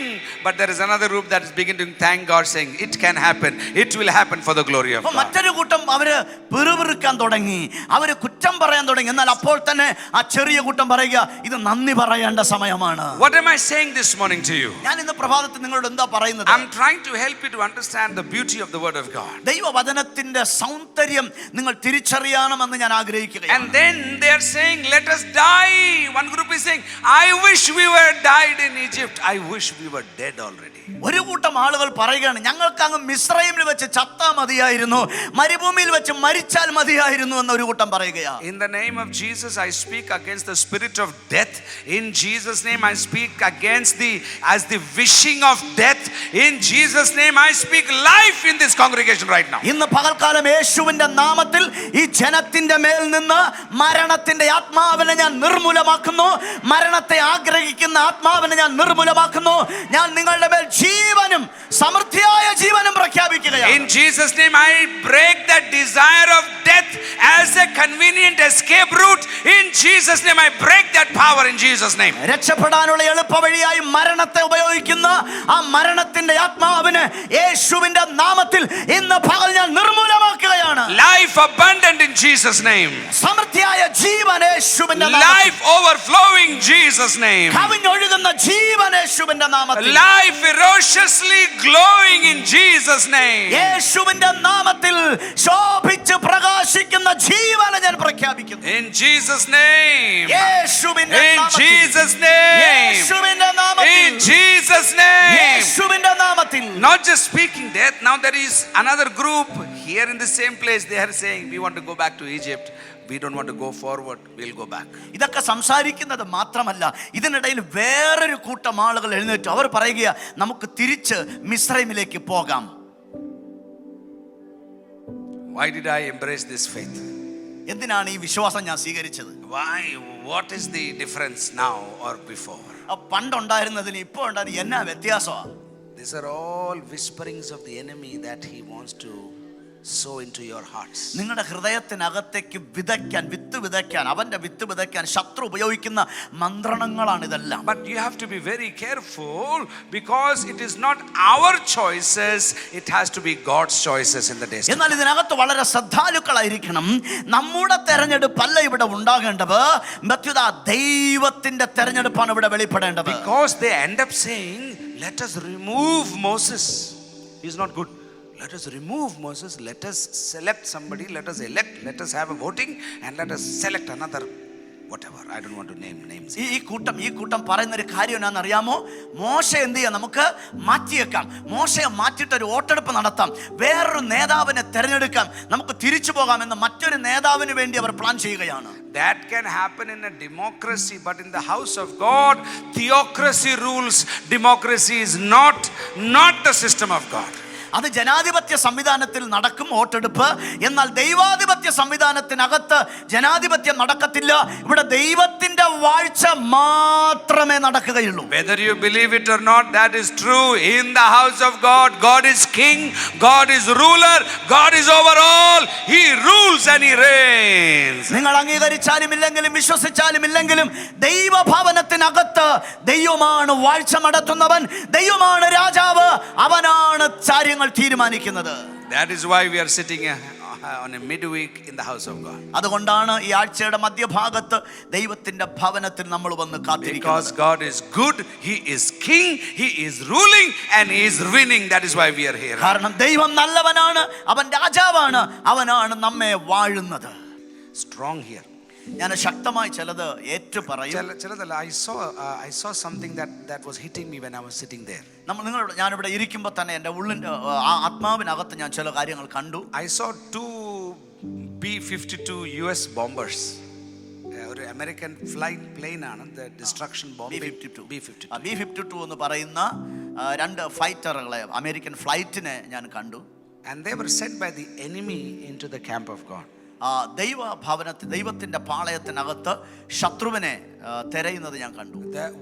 but there is another group that is beginning to thank God, saying it can happen, it will happen for the glory of God. മറ്റൊരു കൂട്ടം അവര് പിറുപിറുക്കാൻ തുടങ്ങി, അവര് കുറ്റം പറയാൻ തുടങ്ങി. എന്നാൽ അപ്പോൾ തന്നെ ആ ചെറിയ കൂട്ടം പറയുക, ഇത് നന്ദി പറയേണ്ട സമയമാണ്. What am I saying this morning to you? ഞാൻ ഇന്ന് പ്രഭാതത്തിൽ നിങ്ങളോട് എന്താ പറയുന്നത്? I'm trying to help you to understand the beauty of the word of God. ദൈവവചനത്തിന്റെ സൗന്ദര്യം നിങ്ങൾ തിരിച്ചറിയണമെന്ന് ഞാൻ ആഗ്രഹിക്കുകയാണ്. And then they are saying, let us die. One group is saying, I wish we were died in Egypt, I wish we were dead already. ഒരു കൂട്ടം ആളുകൾ പറയുകയാണ്, ഞങ്ങൾക്ക് അങ്ങ് മിസ്രൈമിൽ വെച്ച് ചത്താ മതിയായിരുന്നു, മരുഭൂമിയിൽ വെച്ച് മരിച്ചാൽ മതിയായിരുന്നു എന്ന് ഒരു കൂട്ടം പറയുകയാണ്. In the name of Jesus I speak against the spirit of death. In Jesus name I speak against the wishing of death. In Jesus name I speak life in this congregation right now. ഇന്ന് പകൽക്കാലം യേശുവിന്റെ നാമത്തിൽ ഈ ജനത്തിന്റെ മേൽ നിന്ന് മരണത്തിന്റെ ആത്മാവിനെ ഞാൻ നിർമൂലമാക്കുന്നു. മരണത്തെ ആഗ്രഹിക്കുന്ന ആത്മാവിനെ ഞാൻ നിർമൂലമാക്കുന്നു. ഞാൻ നിങ്ങളുടെ മേൽ ജീവനും സമൃദ്ധിയായ ജീവനും പ്രഖ്യാപിക്കുകയാണ്. In Jesus name I break that desire of death as a convenient escape route. In Jesus name I break that power in Jesus name. രക്ഷപ്പെടാനുള്ള എളുപ്പവഴിയായി മരണത്തെ ഉപയോഗിക്കുന്ന ആ മരണത്തിന്റെ ആത്മാവിനെ യേശുവിന്റെ നാമത്തിൽ ഇന്ന് പകൽ ഞാൻ നിർമൂലമാക്കുകയാണ്. Life abundant in Jesus name. സമൃദ്ധിയായ ജീവൻ യേശുവിന്റെ നാമത്തിൽ. Life overflowing Jesus name. കവിഞ്ഞൊഴുകുന്ന ജീവൻ യേശുവിന്റെ നാമത്തിൽ. Life ferociously glowing in Jesus name. യേശുവിന്റെ നാമത്തിൽ ശോഭിച്ച് പ്രകാശിക്കുന്ന ജീവനെ ഞാൻ പ്രഖ്യാപിക്കുന്നു. In Jesus name. യേശുവിന്റെ In നാമത്തിൽ. Jesus name. യേശുവിന്റെ നാമത്തിൽ. In Jesus name. യേശുവിന്റെ നാമത്തിൽ. Not just speaking death, now there is another group here in the same place. They are saying we want to go back to Egypt. We don't want to go forward, we'll go back. ഇതൊക്കെ സംസാരിക്കുന്നത് മാത്രമല്ല, ഇതിനിടയിൽ വേറൊരു കൂട്ടം ആളുകൾ എഴുന്നേറ്റു. അവർ പറയുക, നമുക്ക് തിരിച്ച് മിസ്രൈമിലേക്ക് പോകാം. Why did I embrace this faith? എന്തിനാണ് ഈ വിശ്വാസം ഞാൻ സ്വീകരിച്ചത്? Why? What is the difference now or before? പണ്ടുണ്ടായിരുന്നതിന് ഇപ്പോൾ ഉണ്ടായിരുന്ന എന്നാ വ്യത്യാസമാണ്? These are all whisperings of the enemy that he wants to sow into your hearts. നിങ്ങളുടെ ഹൃദയത്തിനകത്തേക്ക് വിത്ത് വിതയ്ക്കാൻ അവന്റെ വിത്ത് വിതയ്ക്കാൻ ശത്രു ഉപയോഗിക്കുന്ന മന്ത്രണങ്ങളാണ് ഇതെല്ലാം. But you have to be very careful because it is not our choices, it has to be God's choices in the days. എന്നാൽ ഇതിനകത്ത് വളരെ ശ്രദ്ധാലുക്കളായിരിക്കണം. നമ്മുടെ തെരഞ്ഞെടുപ്പല്ല ഇവിടെ ഉണ്ടാകേണ്ടത്, മധ്യത ദൈവത്തിന്റെ തെരഞ്ഞെടുപ്പാണ് ഇവിടെ വെളിപ്പെടേണ്ടത്. Because they end up saying, let us remove Moses. He's not good. Let us remove Moses. Let us select somebody. Let us elect. Let us have a voting and let us select another whatever. I don't want to name names. ഈ കൂട്ടം പറയുന്ന ഒരു കാര്യം എന്നാണെന്നറിയാമോ? മോശ എന്ത് ചെയ്യാം? നമുക്ക് മാറ്റിയേക്കാം. മോശയെ മാറ്റിയിട്ട് ഒരു വോട്ടെടുപ്പ് നടത്താം, വേറൊരു നേതാവിനെ തെരഞ്ഞെടുക്കാം, നമുക്ക് തിരിച്ചു പോകാമെന്ന് മറ്റൊരു നേതാവിന് വേണ്ടി അവർ പ്ലാൻ ചെയ്യുകയാണ്. That can happen in a democracy, but in the house of God, theocracy rules. Democracy is not the system of God. അത് ജനാധിപത്യ സംവിധാനത്തിൽ നടക്കും വോട്ടെടുപ്പ്. എന്നാൽ ദൈവാധിപത്യ സംവിധാനത്തിനകത്ത് ജനാധിപത്യം നടക്കത്തില്ല. ഇവിടെ ദൈവത്തിന്റെ വാഴ്ച മാത്രമേ നടക്കുകയുള്ളൂ. Whether you believe it or not, that is true. In the house of God, God is king, God is ruler, God is over all. He rules and he reigns. നിങ്ങൾ അംഗീകരിച്ചാലും ഇല്ലെങ്കിലും വിശ്വസിച്ചാലും ഇല്ലെങ്കിലും ദൈവഭവനത്തിനകത്ത് ദൈവമാണ് വാഴ്ച നടത്തുന്നവൻ, ദൈവമാണ് രാജാവ്, അവനാണ് കാര്യങ്ങൾ തീരുമാനിക്കുന്നത്. That is why we are sitting on a midweek in the house of God. അതുകൊണ്ടാണ് ഈ ആഴ്ചയുടെ മധ്യഭാഗത്ത് ദൈവത്തിന്റെ ഭവനത്തിൽ നമ്മൾ വന്ന് കാത്തിരിക്കുന്നത്. Because God is good, he is king, he is ruling and he is reigning. That is why we are here. കാരണം ദൈവം നല്ലവനാണ്, അവൻ രാജാവാണ്, അവനാണ് നമ്മെ വാഴുന്നത്. Strong here. ഞാൻ ശക്തമായി ചിലത് ഏറ്റു പറയും. I saw something that was hitting me when I was sitting there. ഞാനിവിടെ ഇരിക്കുമ്പോൾ തന്നെ എൻ്റെ ഉള്ളിൻ്റെ ആത്മാവിനകത്ത് ഞാൻ ചില കാര്യങ്ങൾ കണ്ടു. I saw 2 B-52 US bombers. ഒരു അമേരിക്കൻ ഫ്ലൈറ്റ് പ്ലെയിൻ ആണ്, ഡിസ്ട്രക്ഷൻ ബോംബ്. B-52 എന്ന് പറയുന്ന 2 ഫൈറ്ററുകളെ അമേരിക്കൻ ഫ്ലൈറ്റിനെ ഞാൻ കണ്ടു. And they were sent by the enemy into the camp of God. ദൈവത്തിന്റെ പാളയത്തിനകത്ത് ശത്രുവിനെ തിരയുന്നത് ഞാൻ കണ്ടു.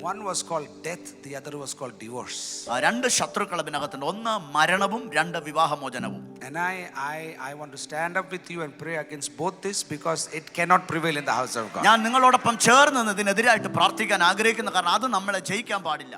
One was called death, the other was called divorce. 2 ശത്രുക്കൾ അതിനകത്തുണ്ട്, ഒന്ന് മരണവും 2 വിവാഹമോചനവും. And I want to stand up with you and pray against both this because it cannot prevail in the house of God. ഞാൻ നിങ്ങളോടൊപ്പം ചേർന്ന് ഇതിനെതിരായിട്ട് പ്രാർത്ഥിക്കാൻ ആഗ്രഹിക്കുന്നു, കാരണം അത് നമ്മളെ ജയിക്കാൻ പാടില്ല.